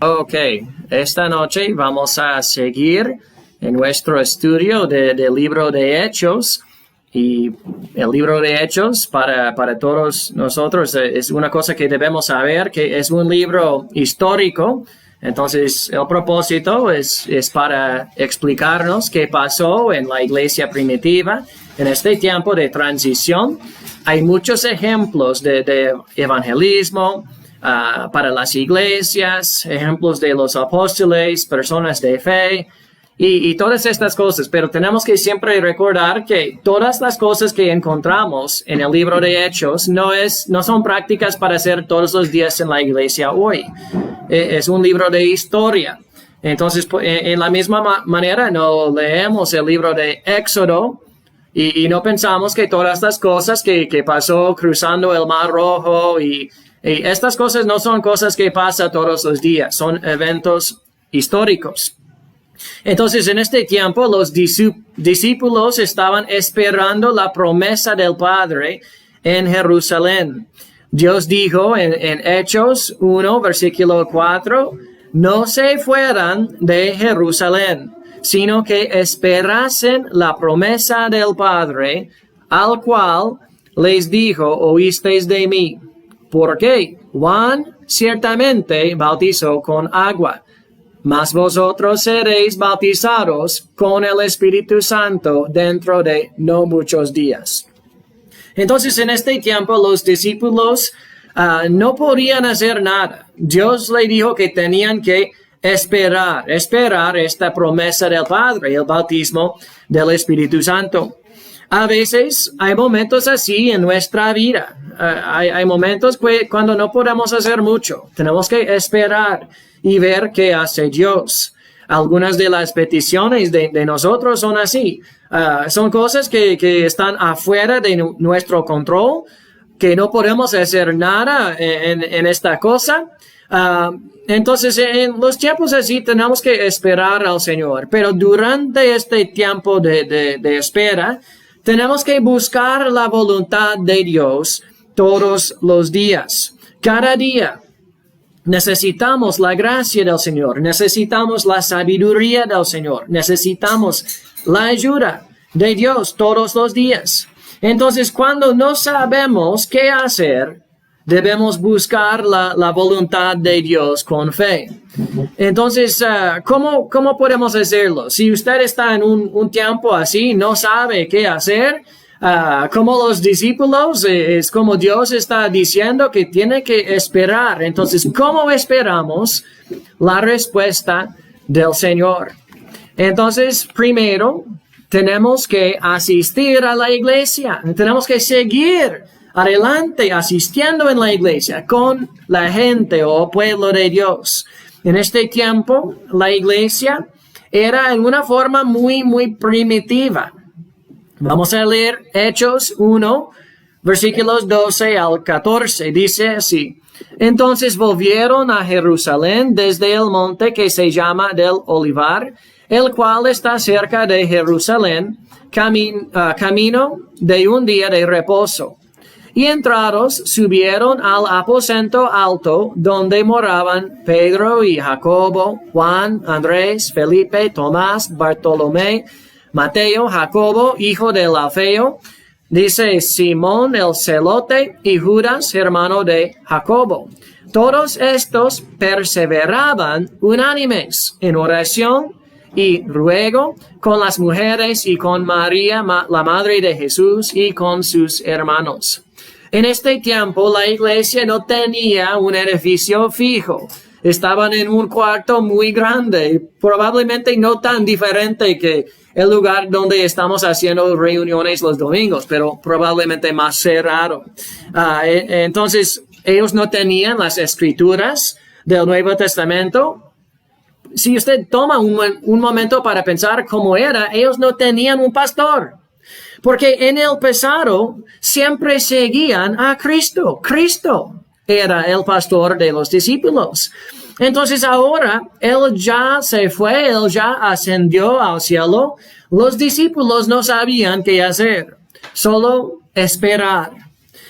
Ok, esta noche vamos a seguir en nuestro estudio del libro de Hechos. Y el libro de Hechos para todos nosotros es una cosa que debemos saber, que es un libro histórico. Entonces, el propósito es para explicarnos qué pasó en la iglesia primitiva en este tiempo de transición. Hay muchos ejemplos de evangelismo para las iglesias, ejemplos de los apóstoles, personas de fe y todas estas cosas. Pero tenemos que siempre recordar que todas las cosas que encontramos en el libro de Hechos no son prácticas para hacer todos los días en la iglesia hoy. Es un libro de historia. Entonces, en la misma manera, no leemos el libro de Éxodo y no pensamos que todas las cosas que pasó cruzando el Mar Rojo y estas cosas no son cosas que pasan todos los días, son eventos históricos. Entonces, en este tiempo, los discípulos estaban esperando la promesa del Padre en Jerusalén. Dios dijo en Hechos 1, versículo 4, no se fueran de Jerusalén, sino que esperasen la promesa del Padre, al cual les dijo, oísteis de mí. Porque Juan ciertamente bautizó con agua, mas vosotros seréis bautizados con el Espíritu Santo dentro de no muchos días. Entonces, en este tiempo, los discípulos no podían hacer nada. Dios le dijo que tenían que esperar esta promesa del Padre, el bautismo del Espíritu Santo. A veces hay momentos así en nuestra vida. Hay momentos cuando no podemos hacer mucho. Tenemos que esperar y ver qué hace Dios. Algunas de las peticiones de nosotros son así. Son cosas que están afuera de nuestro control, que no podemos hacer nada en esta cosa. Entonces, en los tiempos así tenemos que esperar al Señor. Pero durante este tiempo de espera, tenemos que buscar la voluntad de Dios todos los días. Cada día necesitamos la gracia del Señor, necesitamos la sabiduría del Señor, necesitamos la ayuda de Dios todos los días. Entonces, cuando no sabemos qué hacer, debemos buscar la voluntad de Dios con fe. Entonces, ¿cómo podemos hacerlo? Si usted está en un tiempo así, no sabe qué hacer, como los discípulos, es como Dios está diciendo que tiene que esperar. Entonces, ¿cómo esperamos la respuesta del Señor? Entonces, primero, tenemos que asistir a la iglesia. Tenemos que seguir adelante asistiendo en la iglesia con la gente o pueblo de Dios. En este tiempo, la iglesia era en una forma muy primitiva. Vamos a leer Hechos 1, versículos 12 al 14. Dice así: entonces volvieron a Jerusalén desde el monte que se llama del Olivar, el cual está cerca de Jerusalén, camino de un día de reposo. Y entrados, subieron al aposento alto, donde moraban Pedro y Jacobo, Juan, Andrés, Felipe, Tomás, Bartolomé, Mateo, Jacobo, hijo de Alfeo, dice Simón el celote, y Judas, hermano de Jacobo. Todos estos perseveraban unánimes en oración y ruego con las mujeres y con María, la madre de Jesús, y con sus hermanos. En este tiempo, la iglesia no tenía un edificio fijo. Estaban en un cuarto muy grande, probablemente no tan diferente que el lugar donde estamos haciendo reuniones los domingos, pero probablemente más cerrado. Entonces, ellos no tenían las escrituras del Nuevo Testamento. Si usted toma un momento para pensar cómo era, ellos no tenían un pastor. Porque en el pasado siempre seguían a Cristo. Cristo era el pastor de los discípulos. Entonces ahora Él ya se fue, Él ya ascendió al cielo. Los discípulos no sabían qué hacer, solo esperar.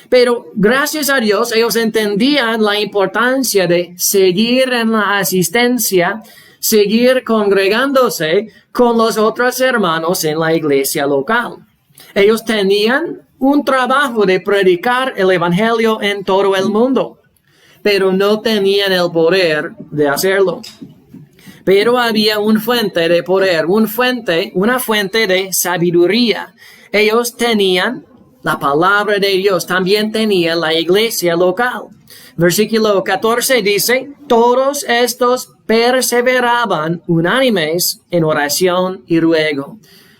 Pero gracias a Dios, ellos entendían la importancia de seguir en la asistencia, seguir congregándose con los otros hermanos en la iglesia local. Ellos tenían un trabajo de predicar el evangelio en todo el mundo, pero no tenían el poder de hacerlo. Pero había una fuente de poder, una fuente de sabiduría. Ellos tenían la palabra de Dios, también tenía la iglesia local. Versículo 14 dice, todos estos perseveraban unánimes en oración y ruego.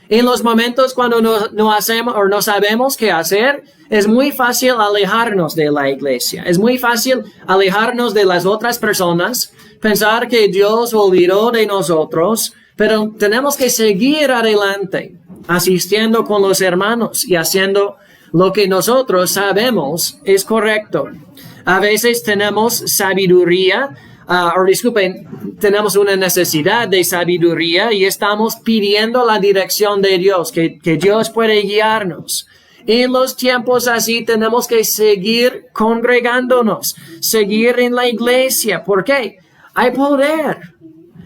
En los momentos cuando no hacemos o no sabemos qué hacer, es muy fácil alejarnos de la iglesia. Es muy fácil alejarnos de las otras personas, pensar que Dios olvidó de nosotros, pero tenemos que seguir adelante, asistiendo con los hermanos y haciendo lo que nosotros sabemos es correcto. A veces tenemos sabiduría, tenemos una necesidad de sabiduría y estamos pidiendo la dirección de Dios, que Dios puede guiarnos. En los tiempos así tenemos que seguir congregándonos, seguir en la iglesia. ¿Por qué? Hay poder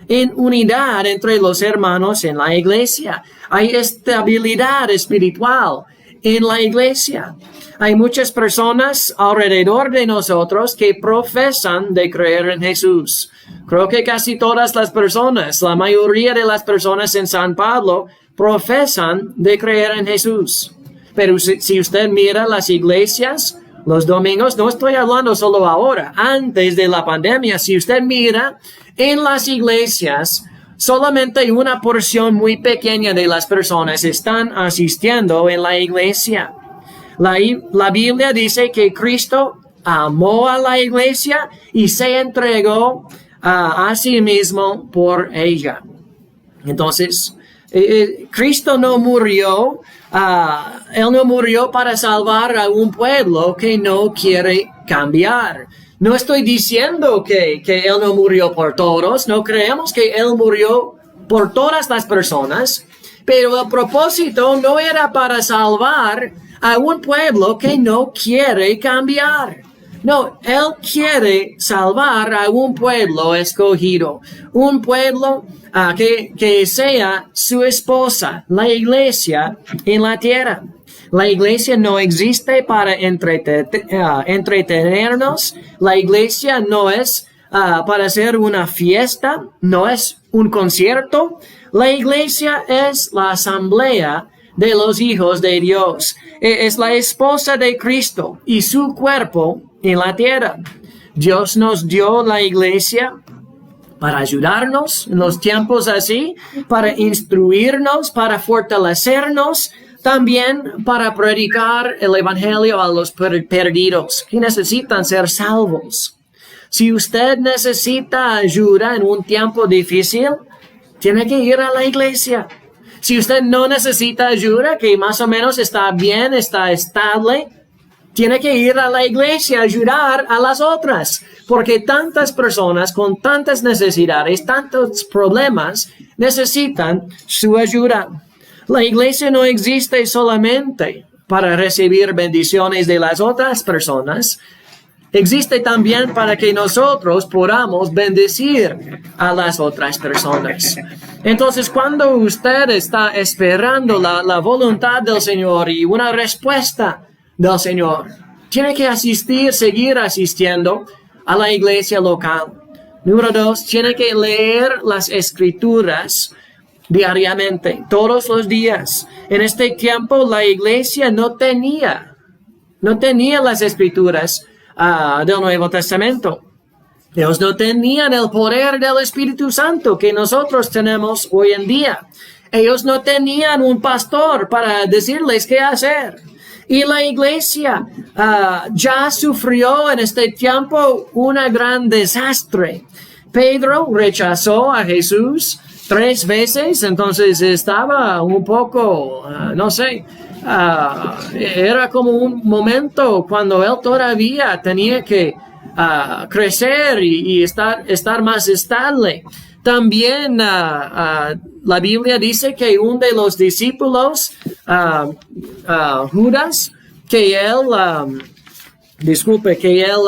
en unidad entre los hermanos en la iglesia. Hay estabilidad espiritual en la iglesia. Hay muchas personas alrededor de nosotros que profesan de creer en Jesús. Creo que casi todas las personas, la mayoría de las personas en San Pablo, profesan de creer en Jesús. Pero si usted mira las iglesias, los domingos, no estoy hablando solo ahora, antes de la pandemia, si usted mira en las iglesias, solamente una porción muy pequeña de las personas están asistiendo en la iglesia. La Biblia dice que Cristo amó a la iglesia y se entregó a sí mismo por ella. Entonces, Cristo no murió, Él no murió para salvar a un pueblo que no quiere cambiar. No estoy diciendo que Él no murió por todos, no creemos que Él murió por todas las personas, pero el propósito no era para salvar a un pueblo que no quiere cambiar. No, Él quiere salvar a un pueblo escogido, un pueblo que sea su esposa, la iglesia en la tierra. La iglesia no existe para entretenernos. La iglesia no es para hacer una fiesta, no es un concierto. La iglesia es la asamblea de los hijos de Dios. Es la esposa de Cristo y su cuerpo en la tierra. Dios nos dio la iglesia para ayudarnos en los tiempos así, para instruirnos, para fortalecernos, también para predicar el evangelio a los perdidos que necesitan ser salvos. Si usted necesita ayuda en un tiempo difícil, tiene que ir a la iglesia. Si usted no necesita ayuda, que más o menos está bien, está estable, tiene que ir a la iglesia a ayudar a las otras. Porque tantas personas con tantas necesidades, tantos problemas, necesitan su ayuda. La iglesia no existe solamente para recibir bendiciones de las otras personas. Existe también para que nosotros podamos bendecir a las otras personas. Entonces, cuando usted está esperando la voluntad del Señor y una respuesta del Señor, tiene que seguir asistiendo a la iglesia local. Número 2, tiene que leer las Escrituras diariamente, todos los días. En este tiempo, la iglesia no tenía las Escrituras del Nuevo Testamento. Ellos no tenían el poder del Espíritu Santo que nosotros tenemos hoy en día. Ellos no tenían un pastor para decirles qué hacer. Y la iglesia ya sufrió en este tiempo un gran desastre. Pedro rechazó a Jesús 3 veces, entonces estaba un poco, era como un momento cuando él todavía tenía que crecer y estar más estable. También la Biblia dice que uno de los discípulos, Judas, que él que él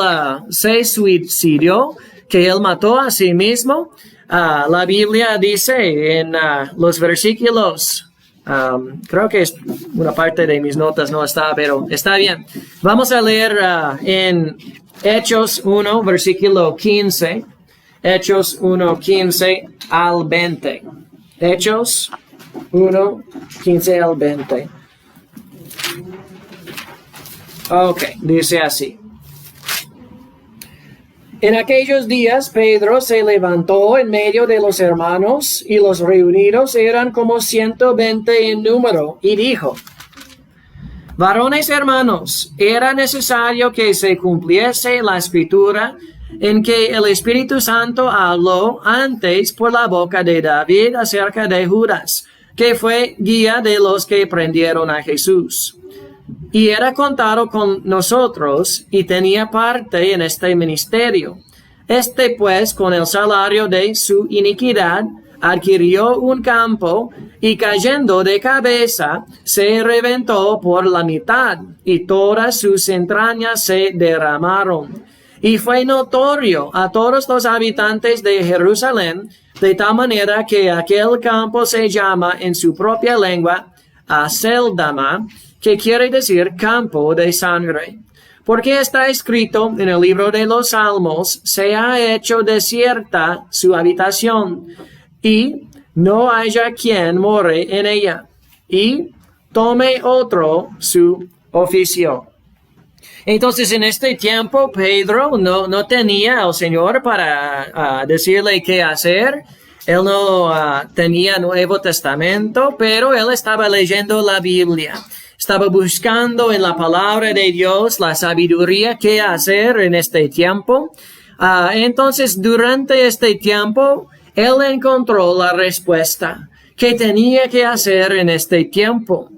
se suicidó, que él mató a sí mismo. La Biblia dice en los versículos, creo que es una parte de mis notas no está, pero está bien. Vamos a leer en Hechos 1, versículo 15. Hechos 1, 15 al 20. Hechos 1, 15 al 20. Ok, dice así. En aquellos días Pedro se levantó en medio de los hermanos, y los reunidos eran como 120 en número, y dijo: Varones hermanos, era necesario que se cumpliese la escritura en que el Espíritu Santo habló antes por la boca de David acerca de Judas, que fue guía de los que prendieron a Jesús. Y era contado con nosotros y tenía parte en este ministerio. Este pues, con el salario de su iniquidad, adquirió un campo y cayendo de cabeza, se reventó por la mitad y todas sus entrañas se derramaron. Y fue notorio a todos los habitantes de Jerusalén, de tal manera que aquel campo se llama en su propia lengua Aceldama, que quiere decir campo de sangre. Porque está escrito en el libro de los Salmos: se ha hecho desierta su habitación, y no haya quien more en ella, y tome otro su oficio. Entonces, en este tiempo, Pedro no tenía al Señor para decirle qué hacer. Él no tenía Nuevo Testamento, pero él estaba leyendo la Biblia. Estaba buscando en la palabra de Dios la sabiduría qué hacer en este tiempo. Entonces, durante este tiempo, él encontró la respuesta que tenía que hacer en este tiempo.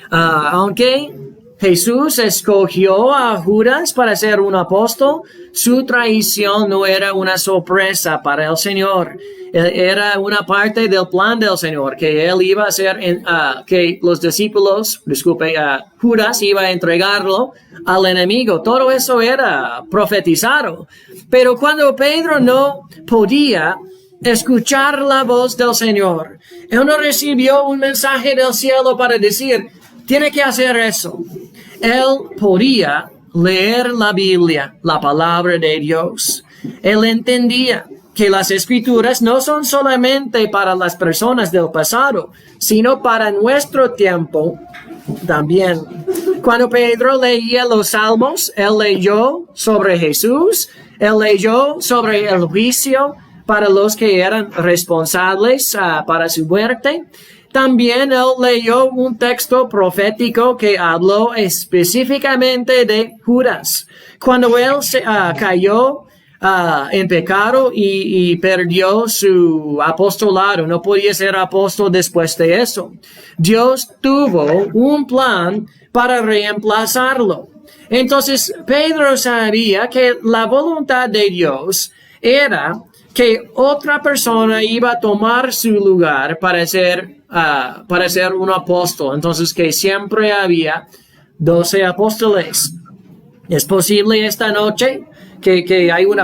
Aunque Jesús escogió a Judas para ser un apóstol, su traición no era una sorpresa para el Señor. Era una parte del plan del Señor, que él iba a hacer, que los discípulos, Judas iba a entregarlo al enemigo. Todo eso era profetizado. Pero cuando Pedro no podía escuchar la voz del Señor, él no recibió un mensaje del cielo para decir: tiene que hacer eso. Él podía leer la Biblia, la palabra de Dios. Él entendía que las Escrituras no son solamente para las personas del pasado, sino para nuestro tiempo también. Cuando Pedro leía los Salmos, él leyó sobre Jesús, él leyó sobre el juicio para los que eran responsables para su muerte. También él leyó un texto profético que habló específicamente de Judas. Cuando él cayó en pecado y perdió su apostolado, no podía ser apóstol después de eso. Dios tuvo un plan para reemplazarlo. Entonces, Pedro sabía que la voluntad de Dios era que otra persona iba a tomar su lugar para ser un apóstol. Entonces, que siempre había 12 apóstoles. Es posible esta noche que hay un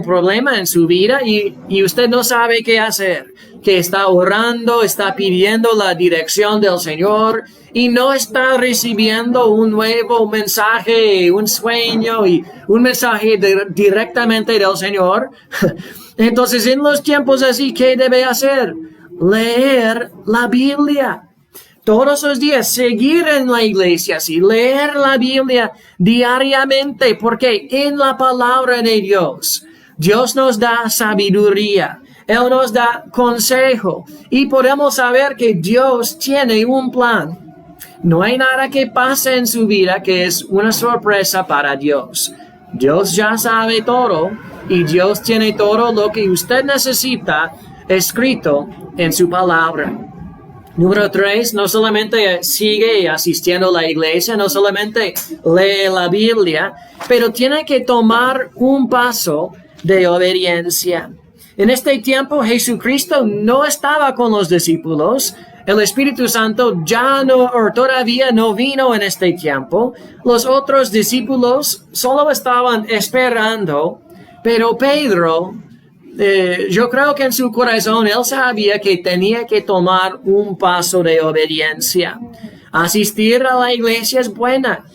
problema en su vida y usted no sabe qué hacer, que está orando, está pidiendo la dirección del Señor y no está recibiendo un nuevo mensaje, un sueño y un mensaje directamente del Señor. Entonces, en los tiempos así, ¿qué debe hacer? Leer la Biblia. Todos los días, seguir en la iglesia, sí, leer la Biblia diariamente, porque en la palabra de Dios, Dios nos da sabiduría, Él nos da consejo, y podemos saber que Dios tiene un plan. No hay nada que pase en su vida que es una sorpresa para Dios. Dios ya sabe todo, y Dios tiene todo lo que usted necesita escrito en su palabra. Número 3, no solamente sigue asistiendo a la iglesia, no solamente lee la Biblia, pero tiene que tomar un paso de obediencia. En este tiempo, Jesucristo no estaba con los discípulos. el Espíritu Santo ya no, o todavía no vino en este tiempo. Los otros discípulos solo estaban esperando, pero Pedro, yo creo que en su corazón él sabía que tenía que tomar un paso de obediencia. Asistir a la iglesia es buena,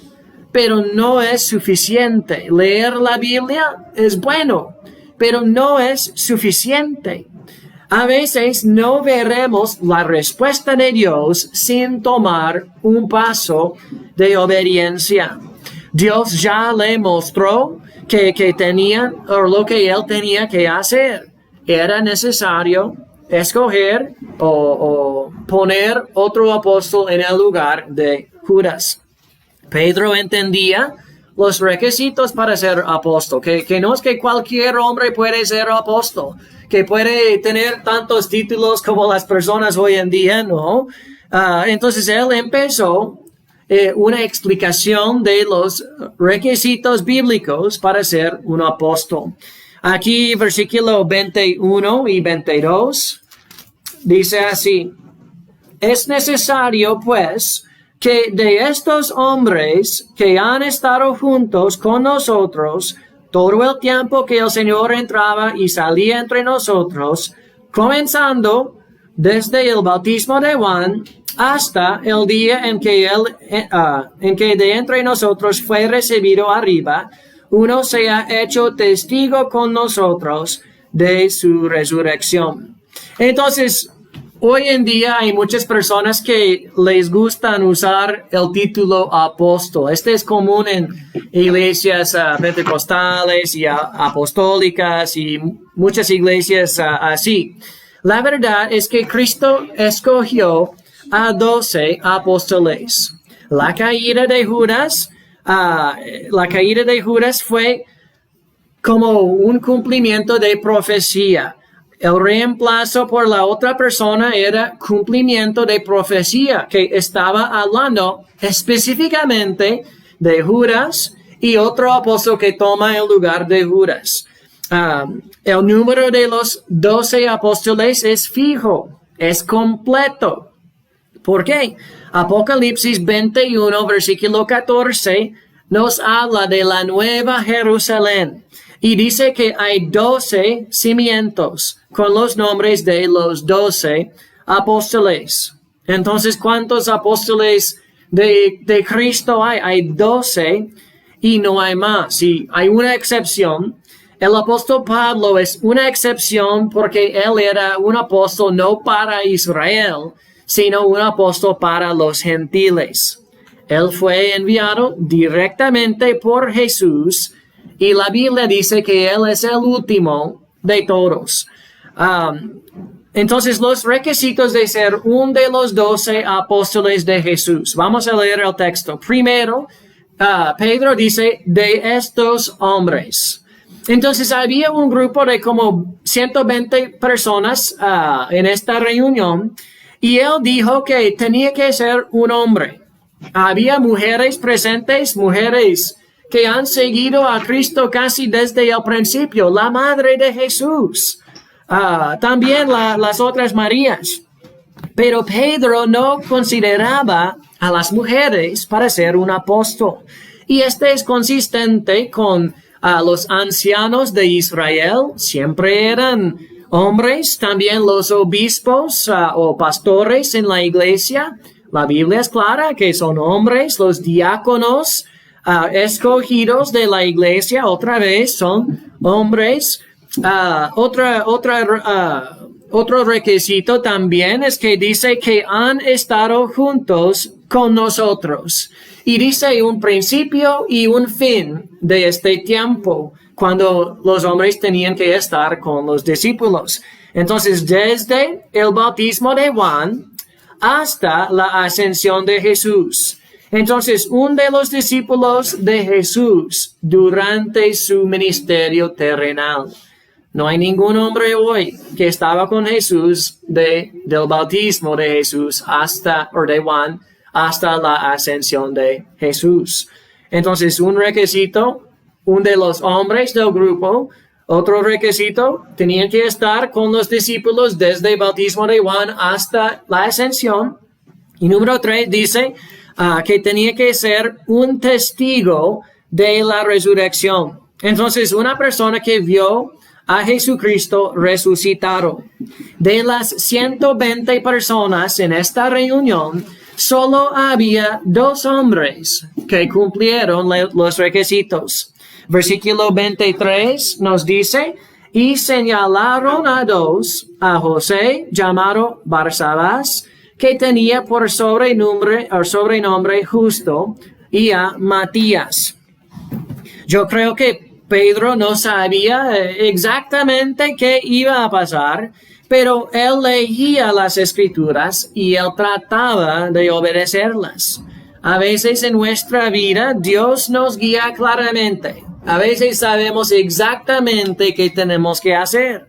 pero no es suficiente. Leer la Biblia es bueno, pero no es suficiente. A veces no veremos la respuesta de Dios sin tomar un paso de obediencia. Dios ya le mostró que tenía, o lo que él tenía que hacer. Era necesario escoger o poner otro apóstol en el lugar de Judas. Pedro entendía los requisitos para ser apóstol, que no es que cualquier hombre puede ser apóstol, que puede tener tantos títulos como las personas hoy en día, ¿no? Entonces él empezó una explicación de los requisitos bíblicos para ser un apóstol. Aquí, versículo 21 y 22, dice así: es necesario, pues, que de estos hombres que han estado juntos con nosotros todo el tiempo que el Señor entraba y salía entre nosotros, comenzando desde el bautismo de Juan hasta el día en que de entre nosotros fue recibido arriba, uno se ha hecho testigo con nosotros de su resurrección. Entonces, hoy en día hay muchas personas que les gustan usar el título apóstol. Este es común en iglesias pentecostales y apostólicas y muchas iglesias así. La verdad es que Cristo escogió a 12 apóstoles. La caída de Judas fue como un cumplimiento de profecía. El reemplazo por la otra persona era cumplimiento de profecía que estaba hablando específicamente de Judas y otro apóstol que toma el lugar de Judas. El número de los 12 apóstoles es fijo, es completo. ¿Por qué? Apocalipsis 21, versículo 14, nos habla de la nueva Jerusalén. Y dice que hay 12 cimientos con los nombres de los 12 apóstoles. Entonces, ¿cuántos apóstoles de Cristo hay? Hay 12 y no hay más. Y hay una excepción. El apóstol Pablo es una excepción porque él era un apóstol no para Israel, sino un apóstol para los gentiles. Él fue enviado directamente por Jesús y la Biblia dice que él es el último de todos. Entonces, los requisitos de ser uno de los 12 apóstoles de Jesús. Vamos a leer el texto. Primero, Pedro dice, de estos hombres. Entonces, había un grupo de como 120 personas en esta reunión y él dijo que tenía que ser un hombre. Había mujeres presentes, mujeres que han seguido a Cristo casi desde el principio, la madre de Jesús, también las otras Marías. Pero Pedro no consideraba a las mujeres para ser un apóstol. Y este es consistente con los ancianos de Israel, siempre eran hombres, también los obispos o pastores en la iglesia. La Biblia es clara que son hombres, los diáconos escogidos de la iglesia, otra vez son hombres. Otro requisito también es que dice que han estado juntos con nosotros. Y dice un principio y un fin de este tiempo, cuando los hombres tenían que estar con los discípulos. Entonces, desde el bautismo de Juan hasta la ascensión de Jesús. Entonces, uno de los discípulos de Jesús durante su ministerio terrenal. No hay ningún hombre hoy que estaba con Jesús del bautismo de Jesús de Juan hasta la ascensión de Jesús. Entonces, un requisito, uno de los hombres del grupo, Otro requisito, tenían que estar con los discípulos desde el bautismo de Juan hasta la ascensión. Y número 3 dice que tenía que ser un testigo de la resurrección. Entonces, una persona que vio a Jesucristo resucitado. De las 120 personas en esta reunión, solo había 2 hombres que cumplieron los requisitos. Versículo 23 nos dice, y señalaron a 2, a José, llamado Barsabás, que tenía por sobrenombre Justo, y a Matías. Yo creo que Pedro no sabía exactamente qué iba a pasar, pero él leía las Escrituras y él trataba de obedecerlas. A veces en nuestra vida Dios nos guía claramente. A veces sabemos exactamente qué tenemos que hacer.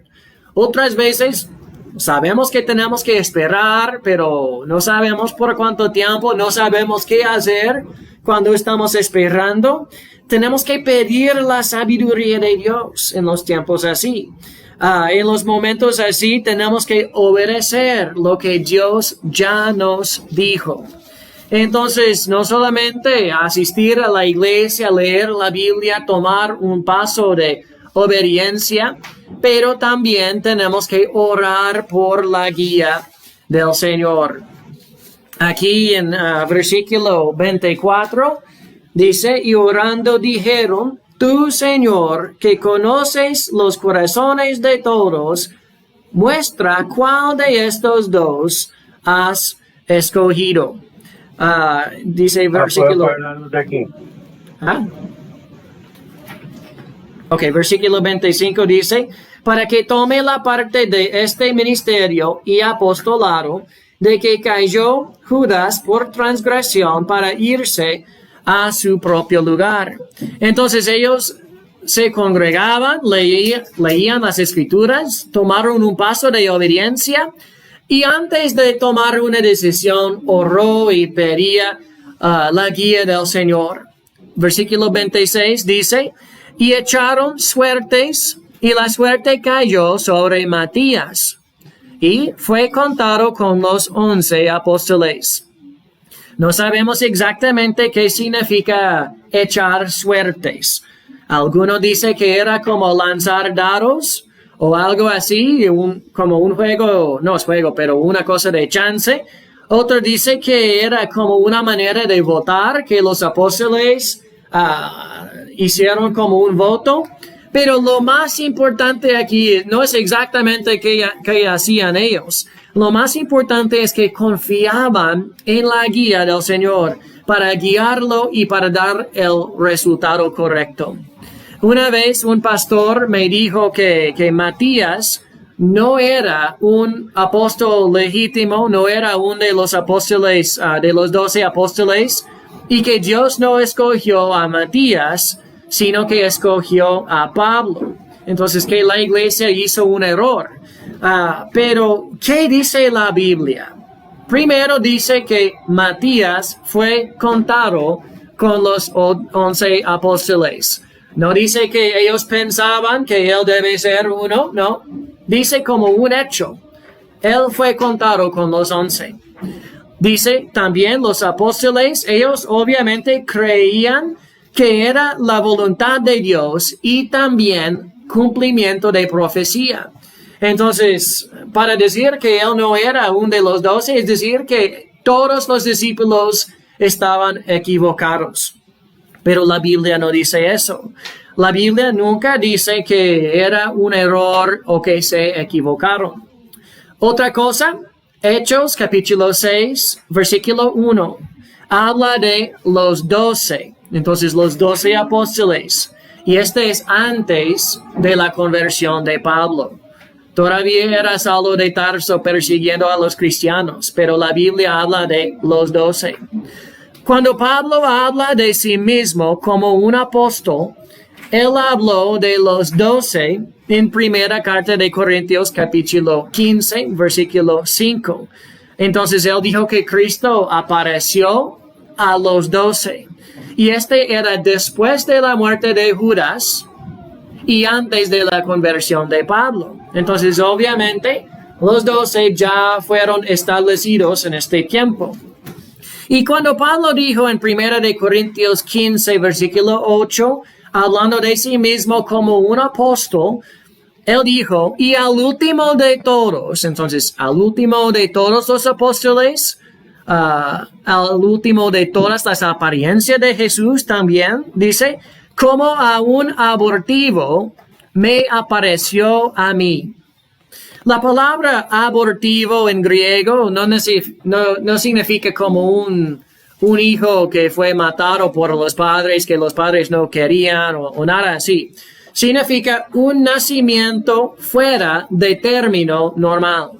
Otras veces sabemos que tenemos que esperar, pero no sabemos por cuánto tiempo, no sabemos qué hacer cuando estamos esperando. Tenemos que pedir la sabiduría de Dios en los tiempos así. En los momentos así tenemos que obedecer lo que Dios ya nos dijo. Entonces, no solamente asistir a la iglesia, leer la Biblia, tomar un paso de obediencia, pero también tenemos que orar por la guía del Señor. Aquí en versículo 24 dice, y orando dijeron, tú, Señor, que conoces los corazones de todos, muestra cuál de estos 2 has escogido. Dice versículo... versículo 25 dice, para que tome la parte de este ministerio y apostolado, de que cayó Judas por transgresión para irse a su propio lugar. Entonces ellos se congregaban, leían las Escrituras, tomaron un paso de obediencia y antes de tomar una decisión oró y pedía la guía del Señor. Versículo 26 dice, y echaron suertes y la suerte cayó sobre Matías y fue contado con los 11 apóstoles. No sabemos exactamente qué significa echar suertes. Alguno dice que era como lanzar dados o algo así, como un juego, no es juego, pero una cosa de chance. Otro dice que era como una manera de votar, que los apóstoles hicieron como un voto. Pero lo más importante aquí no es exactamente qué hacían ellos. Lo más importante es que confiaban en la guía del Señor para guiarlo y para dar el resultado correcto. Una vez un pastor me dijo que Matías no era un apóstol legítimo, no era uno de los apóstoles, de los 12 apóstoles, y que Dios no escogió a Matías, sino que escogió a Pablo. Entonces, que la iglesia hizo un error. Pero, ¿qué dice la Biblia? Primero dice que Matías fue contado con los 11 apóstoles. No dice que ellos pensaban que él debe ser uno, no. Dice como un hecho. Él fue contado con los 11. Dice también los apóstoles, ellos obviamente creían que era la voluntad de Dios y también cumplimiento de profecía. Entonces, para decir que él no era uno de los 12, es decir que todos los discípulos estaban equivocados. Pero la Biblia no dice eso. La Biblia nunca dice que era un error o que se equivocaron. Otra cosa, Hechos capítulo 6, versículo 1, habla de los 12. Entonces, los 12 apóstoles. Y este es antes de la conversión de Pablo. Todavía era Saulo de Tarso persiguiendo a los cristianos, pero la Biblia habla de los 12. Cuando Pablo habla de sí mismo como un apóstol, él habló de los 12 en primera carta de Corintios capítulo 15, versículo 5. Entonces él dijo que Cristo apareció a los 12. Y este era después de la muerte de Judas y antes de la conversión de Pablo. Entonces, obviamente, los 12 ya fueron establecidos en este tiempo. Y cuando Pablo dijo en 1 de Corintios 15, versículo 8, hablando de sí mismo como un apóstol, él dijo, y al último de todos, entonces, al último de todos los apóstoles, al último de todas las apariencias de Jesús también, dice, como a un abortivo me apareció a mí. La palabra abortivo en griego no significa como un hijo que fue matado por los padres, que los padres no querían o nada así. Significa un nacimiento fuera de término normal.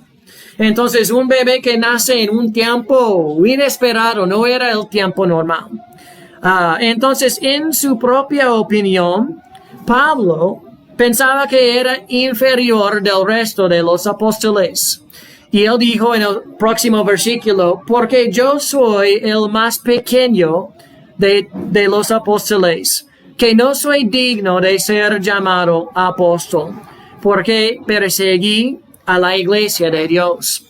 Entonces, un bebé que nace en un tiempo inesperado no era el tiempo normal. Entonces, en su propia opinión, Pablo pensaba que era inferior del resto de los apóstoles. Y él dijo en el próximo versículo, porque yo soy el más pequeño de los apóstoles, que no soy digno de ser llamado apóstol, porque perseguí a la iglesia de Dios.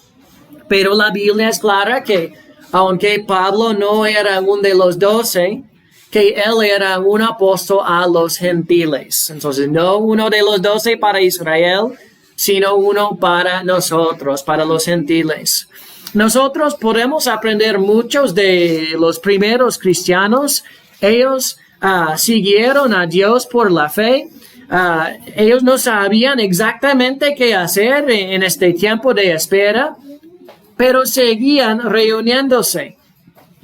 Pero la Biblia es clara que, aunque Pablo no era uno de los 12, que él era un apóstol a los gentiles. Entonces, no uno de los 12 para Israel, sino uno para nosotros, para los gentiles. Nosotros podemos aprender muchos de los primeros cristianos. Ellos siguieron a Dios por la fe. Ellos no sabían exactamente qué hacer en este tiempo de espera, pero seguían reuniéndose.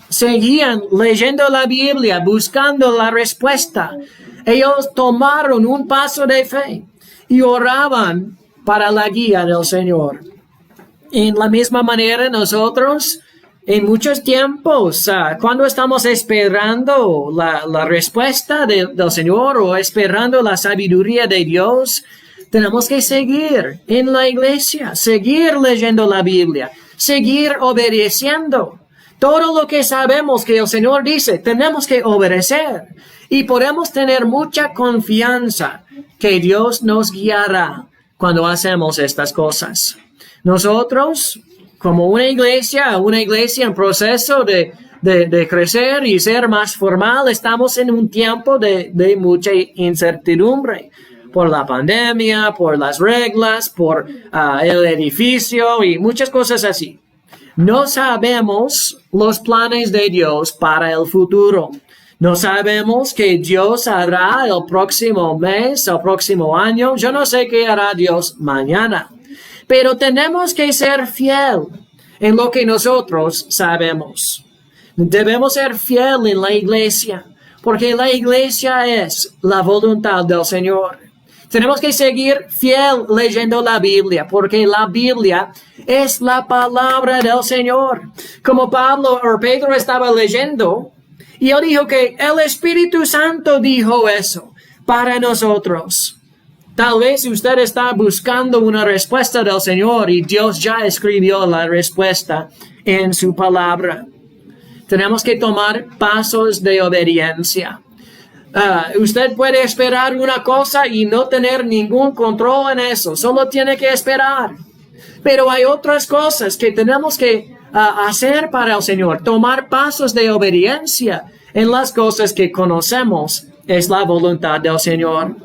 Seguían leyendo la Biblia, buscando la respuesta. Ellos tomaron un paso de fe y oraban para la guía del Señor. En la misma manera, nosotros, en muchos tiempos, cuando estamos esperando la respuesta del Señor o esperando la sabiduría de Dios, tenemos que seguir en la iglesia, seguir leyendo la Biblia, seguir obedeciendo. Todo lo que sabemos que el Señor dice, tenemos que obedecer. Y podemos tener mucha confianza que Dios nos guiará cuando hacemos estas cosas. Nosotros, como una iglesia en proceso de crecer y ser más formal, estamos en un tiempo de mucha incertidumbre. Por la pandemia, por las reglas, por el edificio y muchas cosas así. No sabemos los planes de Dios para el futuro. No sabemos qué Dios hará el próximo mes, el próximo año. Yo no sé qué hará Dios mañana. Pero tenemos que ser fiel en lo que nosotros sabemos. Debemos ser fiel en la iglesia, porque la iglesia es la voluntad del Señor. Tenemos que seguir fiel leyendo la Biblia, porque la Biblia es la palabra del Señor. Como Pedro estaba leyendo, y él dijo que el Espíritu Santo dijo eso para nosotros. Tal vez usted está buscando una respuesta del Señor y Dios ya escribió la respuesta en su palabra. Tenemos que tomar pasos de obediencia. Usted puede esperar una cosa y no tener ningún control en eso. Solo tiene que esperar. Pero hay otras cosas que tenemos que hacer para el Señor. Tomar pasos de obediencia en las cosas que conocemos. Es la voluntad del Señor.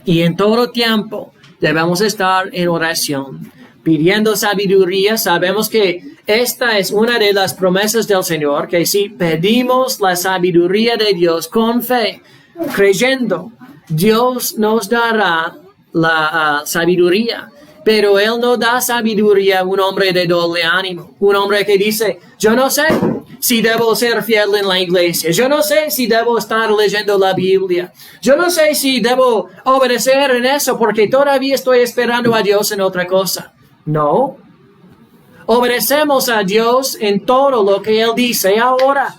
Y en todo tiempo debemos estar en oración, pidiendo sabiduría. Sabemos que esta es una de las promesas del Señor, que si pedimos la sabiduría de Dios con fe, creyendo, Dios nos dará la sabiduría. Pero Él no da sabiduría a un hombre de doble ánimo, un hombre que dice, yo no sé si debo ser fiel en la iglesia, yo no sé si debo estar leyendo la Biblia, yo no sé si debo obedecer en eso porque todavía estoy esperando a Dios en otra cosa. No. Obedecemos a Dios en todo lo que Él dice ahora.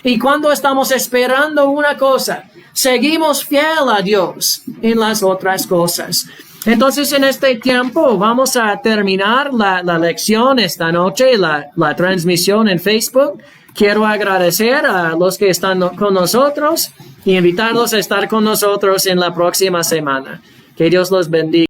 Y cuando estamos esperando una cosa, seguimos fiel a Dios en las otras cosas. Entonces, en este tiempo vamos a terminar la lección esta noche, la transmisión en Facebook. Quiero agradecer a los que están con nosotros y invitarlos a estar con nosotros en la próxima semana. Que Dios los bendiga.